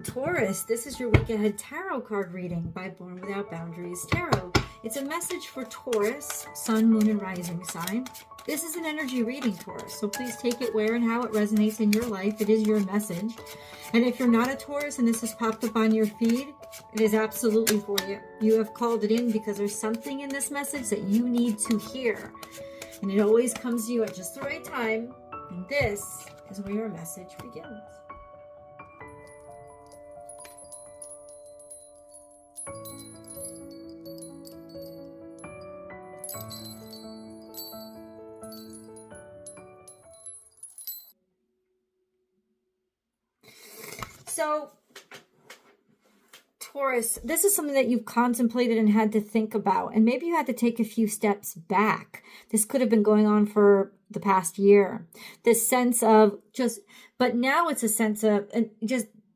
Taurus, this is your week ahead tarot card reading by Born Without Boundaries Tarot. It's a message for Taurus, sun, moon, and rising sign. This is an energy reading, Taurus, so please take it where and how it resonates in your life. It is your message. And if you're not a Taurus and this has popped up on your feed, it is absolutely for you. You have called it in because there's something in this message that you need to hear. And it always comes to you at just the right time. And this is where your message begins. So, Taurus, this is something that you've contemplated and had to think about, and maybe you had to take a few steps back. This could have been going on for the past year. This sense of but now it's a sense of,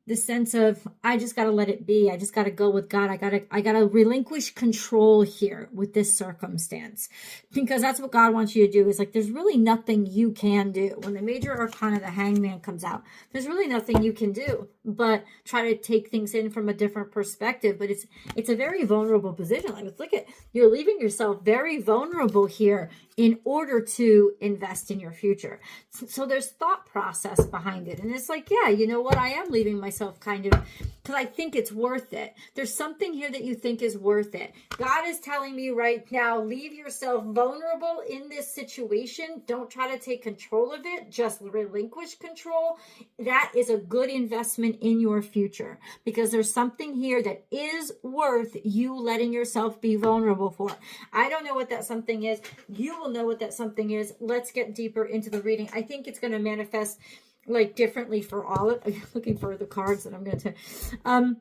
the sense of, I just got to let it be. I just got to go with God. I got to relinquish control here with this circumstance, because that's what God wants you to do. Is like, there's really nothing you can do. When the major arcana, the hangman, comes out, there's really nothing you can do but try to take things in from a different perspective. But it's a very vulnerable position. Like, look at, you're leaving yourself very vulnerable here in order to invest in your future. So there's thought process behind it. And it's like, yeah, you know what? I am leaving myself kind of, because I think it's worth it. There's something here that you think is worth it. God is telling me right now, leave yourself vulnerable in this situation. Don't try to take control of it. Just relinquish control. That is a good investment in your future, because there's something here that is worth you letting yourself be vulnerable for. I don't know what that something is. You will know what that something is. Let's get deeper into the reading. I think it's going to manifest like differently for all of, I'm looking for the cards that I'm going to,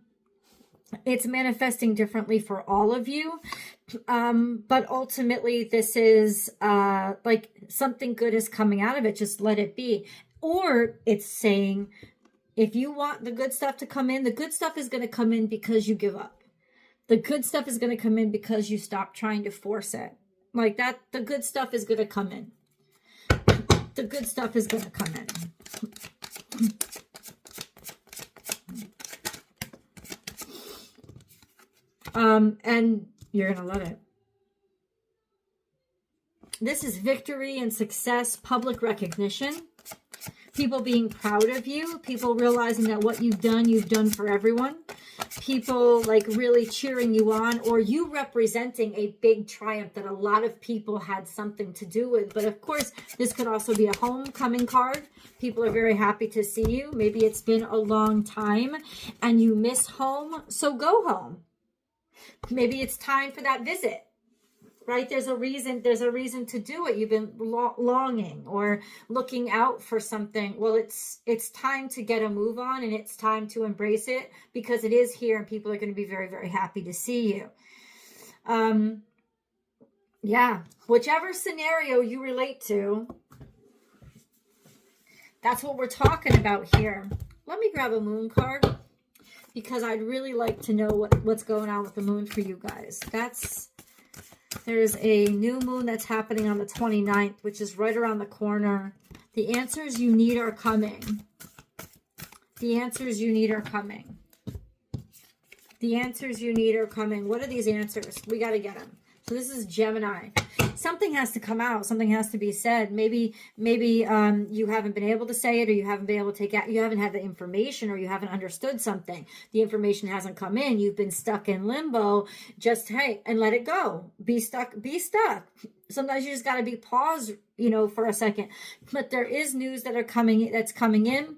it's manifesting differently for all of you. But ultimately this is, like something good is coming out of it. Just let it be. Or it's saying, if you want the good stuff to come in, the good stuff is going to come in because you give up. The good stuff is going to come in because you stop trying to force it. Like that, the good stuff is going to come in. The good stuff is going to come in. And you're going to love it. This is victory and success, public recognition, people being proud of you, people realizing that what you've done for everyone, people like really cheering you on, or you representing a big triumph that a lot of people had something to do with. But of course, this could also be a homecoming card. People are very happy to see you. Maybe it's been a long time and you miss home, so go home. Maybe it's time for that visit. Right? There's a reason to do it. You've been longing or looking out for something. Well, it's time to get a move on, and it's time to embrace it, because it is here and people are going to be very, very happy to see you. Yeah, whichever scenario you relate to, that's what we're talking about here. Let me grab a moon card, because I'd really like to know what's going on with the moon for you guys. There's a new moon that's happening on the 29th, which is right around the corner. The answers you need are coming. The answers you need are coming. The answers you need are coming. What are these answers? We got to get them. So this is Gemini. Something has to come out. Something has to be said. Maybe you haven't been able to say it, or you haven't been able to take out. You haven't had the information, or you haven't understood something. The information hasn't come in. You've been stuck in limbo. Just, hey, and let it go. Be stuck. Be stuck. Sometimes you just got to be paused, for a second. But there is news that's coming in.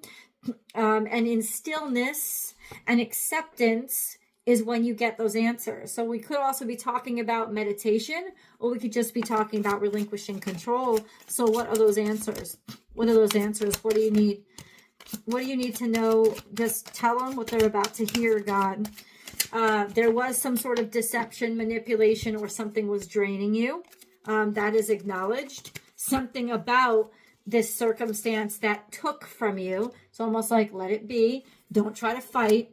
And in stillness and acceptance is when you get those answers. So we could also be talking about meditation, or we could just be talking about relinquishing control. So what are those answers? What are those answers? What do you need? What do you need to know? Just tell them what they're about to hear, God. There was some sort of deception, manipulation, or something was draining you. That is acknowledged. Something about this circumstance that took from you. It's almost like, let it be. Don't try to fight.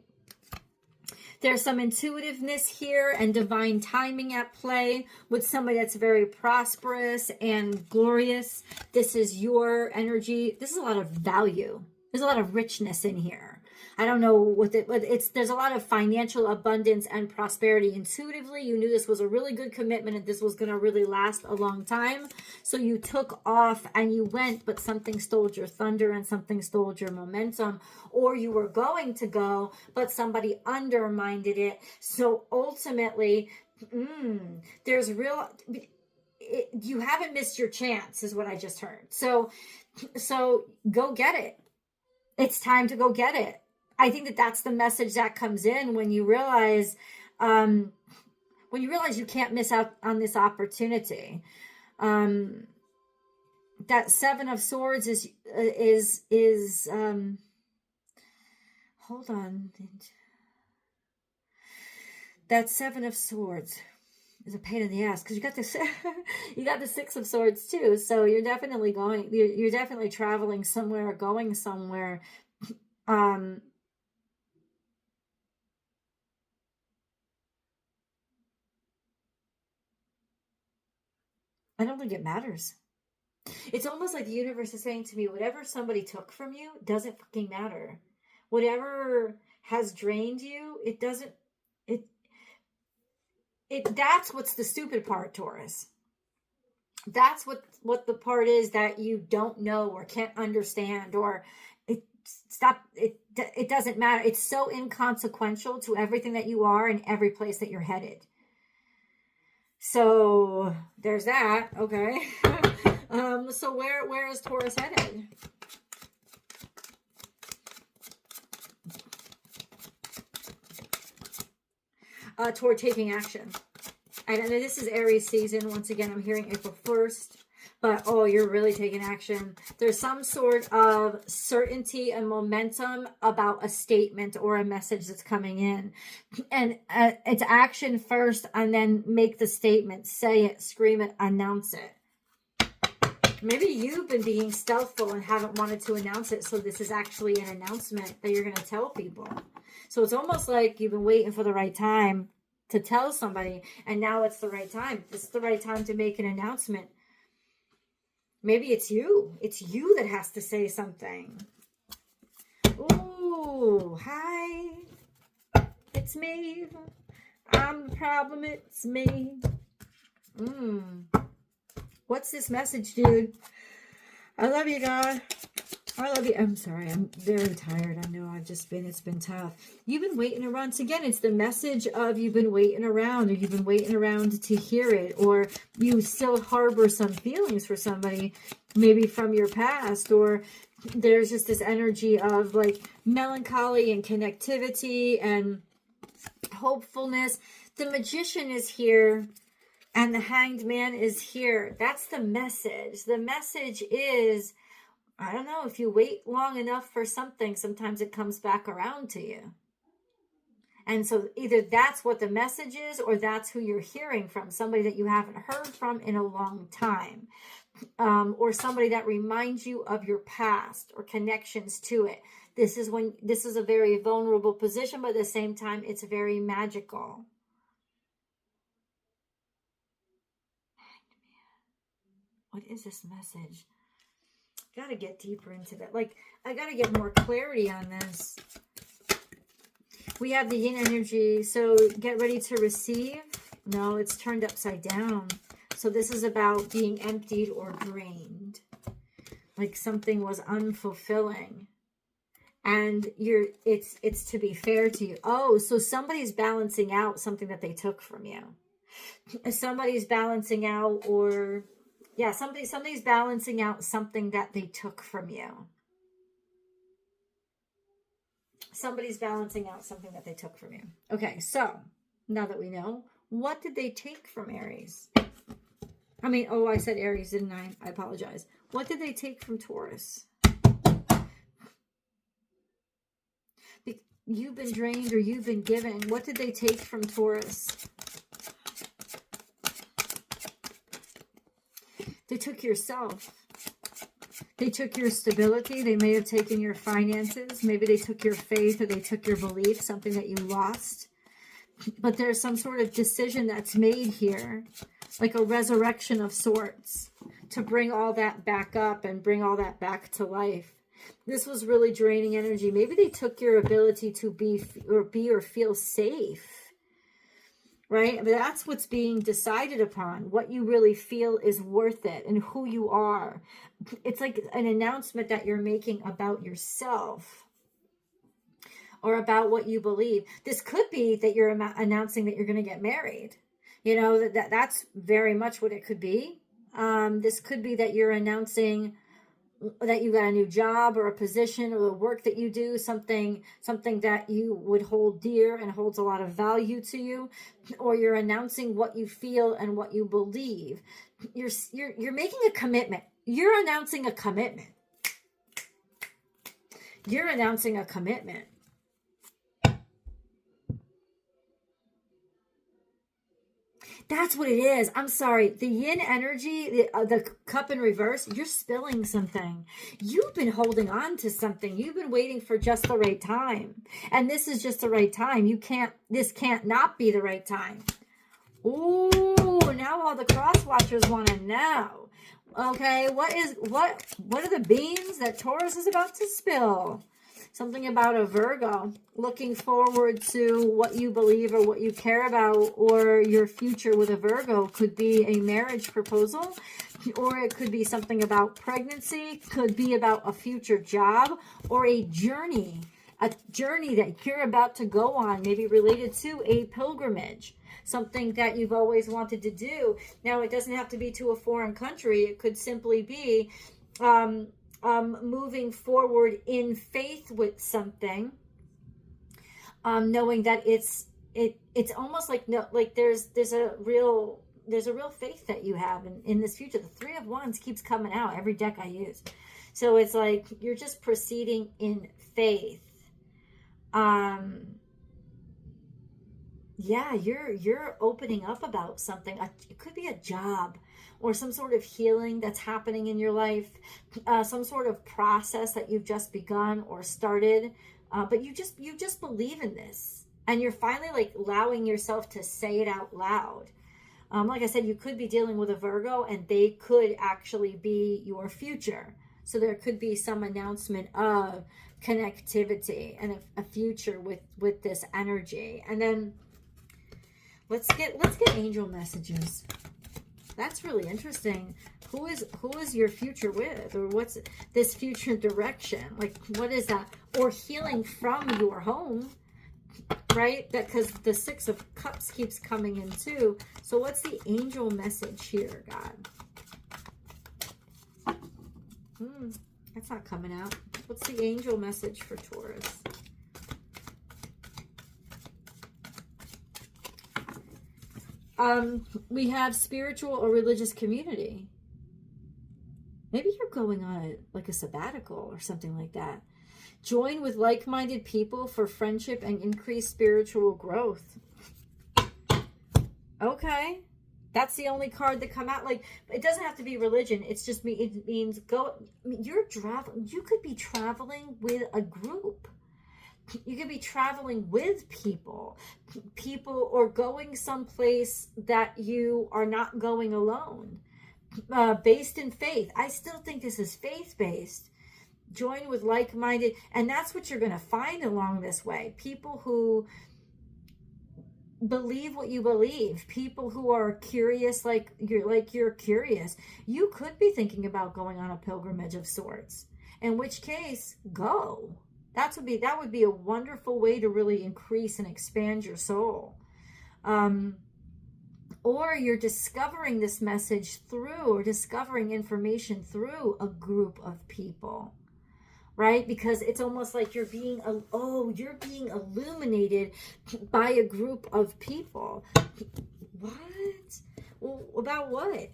There's some intuitiveness here and divine timing at play with somebody that's very prosperous and glorious. This is your energy. This is a lot of value. There's a lot of richness in here. I don't know what it, but there's a lot of financial abundance and prosperity. Intuitively, you knew this was a really good commitment and this was going to really last a long time. So you took off and you went, but something stole your thunder and something stole your momentum, or you were going to go, but somebody undermined it. So ultimately, there's real, you haven't missed your chance is what I just heard. So go get it. It's time to go get it. I think that that's the message that comes in when you realize you can't miss out on this opportunity. That Seven of Swords is hold on. That Seven of Swords is a pain in the ass because you got this you got the Six of Swords too. So you're definitely you're definitely traveling somewhere or going somewhere. I don't think it matters. It's almost like the universe is saying to me, whatever somebody took from you doesn't fucking matter. Whatever has drained you, it doesn't, that's what's the stupid part, Taurus. That's what the part is that you don't know or can't understand, or it doesn't matter. It's so inconsequential to everything that you are and every place that you're headed. So there's that. Okay. So where is Taurus headed? Toward taking action. And this is Aries season. Once again, I'm hearing April 1st. But, oh, you're really taking action. There's some sort of certainty and momentum about a statement or a message that's coming in. And it's action first and then make the statement. Say it, scream it, announce it. Maybe you've been being stealthful and haven't wanted to announce it. So this is actually an announcement that you're going to tell people. So it's almost like you've been waiting for the right time to tell somebody. And now it's the right time. This is the right time to make an announcement. Maybe it's you. It's you that has to say something. Ooh, hi. It's me. I'm the problem. It's me. What's this message, dude? I love you, God. I love you. I'm sorry. I'm very tired. I know it's been tough. You've been waiting around. So again, it's the message of you've been waiting around, or you've been waiting around to hear it, or you still harbor some feelings for somebody, maybe from your past, or there's just this energy of like melancholy and connectivity and hopefulness. The Magician is here and the Hanged Man is here. That's the message. The message is, I don't know, if you wait long enough for something, sometimes it comes back around to you. And so either that's what the message is, or that's who you're hearing from, somebody that you haven't heard from in a long time, or somebody that reminds you of your past or connections to it. This is a very vulnerable position, but at the same time, it's very magical. What is this message? Got to get deeper into that. Like, I got to get more clarity on this. We have the yin energy. So get ready to receive. No, it's turned upside down. So this is about being emptied or drained. Like something was unfulfilling. And it's to be fair to you. Oh, so somebody's balancing out something that they took from you. Somebody's balancing out, or yeah, somebody's balancing out something that they took from you. Somebody's balancing out something that they took from you. Okay, so now that we know, what did they take from Aries? I mean, oh, I said Aries, didn't I? I apologize. What did they take from Taurus? You've been drained or you've been given. What did they take from Taurus? They took yourself. They took your stability. They may have taken your finances. Maybe they took your faith, or they took your belief, something that you lost. But there's some sort of decision that's made here, like a resurrection of sorts, to bring all that back up and bring all that back to life. This was really draining energy. Maybe they took your ability to be or feel safe, right? But that's what's being decided upon, what you really feel is worth it and who you are. It's like an announcement that you're making about yourself or about what you believe. This could be that you're announcing that you're going to get married. You know, that's very much what it could be. This could be that you're announcing that you got a new job or a position or the work that you do, something that you would hold dear and holds a lot of value to you, or you're announcing what you feel and what you believe. You're making a commitment. You're announcing a commitment. You're announcing a commitment. That's what it is. I'm sorry. The yin energy, the cup in reverse, you're spilling something. You've been holding on to something. You've been waiting for just the right time. And this is just the right time. This can't not be the right time. Ooh, now all the cross watchers want to know. Okay, what are the beans that Taurus is about to spill? Something about a Virgo looking forward to what you believe or what you care about, or your future with a Virgo could be a marriage proposal, or it could be something about pregnancy, could be about a future job or a journey that you're about to go on, maybe related to a pilgrimage, something that you've always wanted to do. Now, it doesn't have to be to a foreign country. It could simply be moving forward in faith with something, knowing that it's almost like there's a real faith that you have in this future. The Three of Wands keeps coming out every deck I use, so it's like you're just proceeding in faith. Yeah, you're opening up about something. It could be a job or some sort of healing that's happening in your life, some sort of process that you've just begun or started, but you just believe in this, and you're finally like allowing yourself to say it out loud. Like I said, you could be dealing with a Virgo, and they could actually be your future. So there could be some announcement of connectivity and a future with this energy. And then let's get angel messages. That's really interesting. Who is your future with, or what's this future direction? Like, what is that? Or healing from your home, right? That, because the Six of Cups keeps coming in too. So what's the angel message here, God? That's not coming out. What's the angel message for Taurus? We have spiritual or religious community. Maybe you're going on a sabbatical or something like that. Join with like-minded people for friendship and increased spiritual growth. Okay. That's the only card that come out. Like, it doesn't have to be religion. It's just it means go. You're traveling. You could be traveling with a group. You could be traveling with people, or going someplace that you are not going alone. Based in faith. I still think this is faith-based. Join with like-minded, and that's what you're going to find along this way. People who believe what you believe, people who are curious like you're curious. You could be thinking about going on a pilgrimage of sorts, in which case, go. That would be a wonderful way to really increase and expand your soul. Or you're discovering this message or discovering information through a group of people, right? Because it's almost like you're being illuminated by a group of people. What? Well, about what?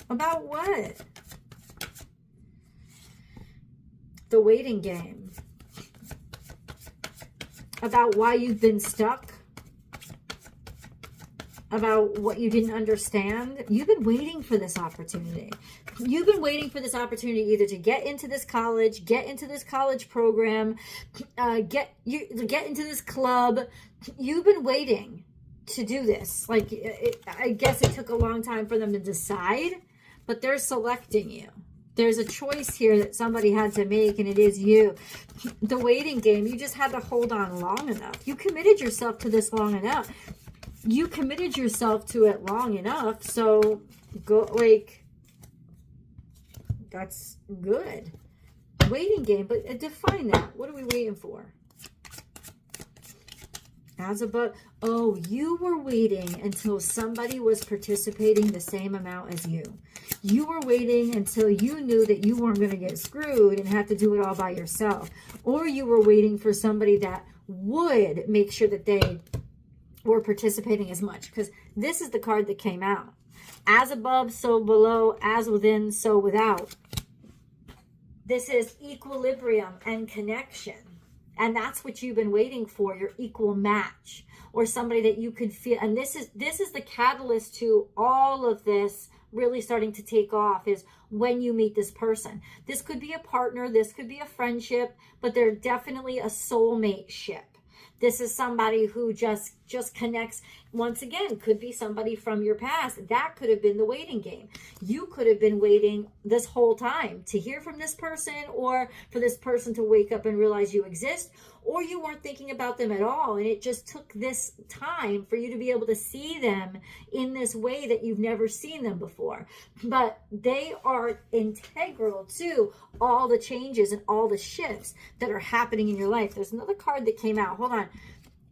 About what? The waiting game. About why you've been stuck. About what you didn't understand. You've been waiting for this opportunity. You've been waiting for this opportunity either to get into this college program, get into this club. You've been waiting to do this. I guess it took a long time for them to decide, but they're selecting you. There's a choice here that somebody had to make, and it is you. The waiting game, you just had to hold on long enough. You committed yourself to this long enough. You committed yourself to it long enough. So go, like, that's good. Waiting game, but define that. What are we waiting for? As above. Oh, you were waiting until somebody was participating the same amount as you. You were waiting until you knew that you weren't going to get screwed and have to do it all by yourself. Or you were waiting for somebody that would make sure that they were participating as much. Because this is the card that came out. As above, so below. As within, so without. This is equilibrium and connection. And that's what you've been waiting for, your equal match, or somebody that you could feel. And this is the catalyst to all of this really starting to take off, is when you meet this person. This could be a partner, this could be a friendship, but they're definitely a soulmate ship. This is somebody who just connects. Once again, could be somebody from your past. That could have been the waiting game. You could have been waiting this whole time to hear from this person, or for this person to wake up and realize you exist, or you weren't thinking about them at all, and it just took this time for you to be able to see them in this way that you've never seen them before. But they are integral to all the changes and all the shifts that are happening in your life. There's another card that came out. Hold on.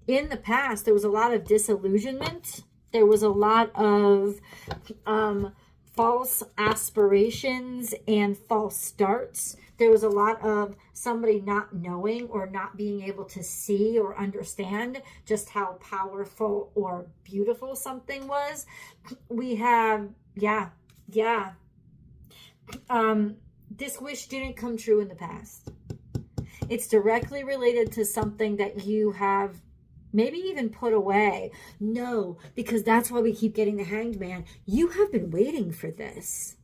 In the past, there was a lot of disillusionment. There was a lot of false aspirations and false starts. There was a lot of somebody not knowing or not being able to see or understand just how powerful or beautiful something was. We have, this wish didn't come true in the past. It's directly related to something that you have maybe even put away. No, because that's why we keep getting the Hanged Man. You have been waiting for this.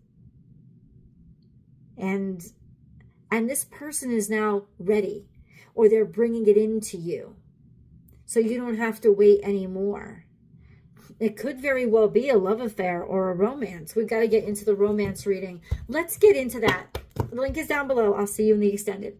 And this person is now ready, or they're bringing it into you. So you don't have to wait anymore. It could very well be a love affair or a romance. We've got to get into the romance reading. Let's get into that. The link is down below. I'll see you in the extended.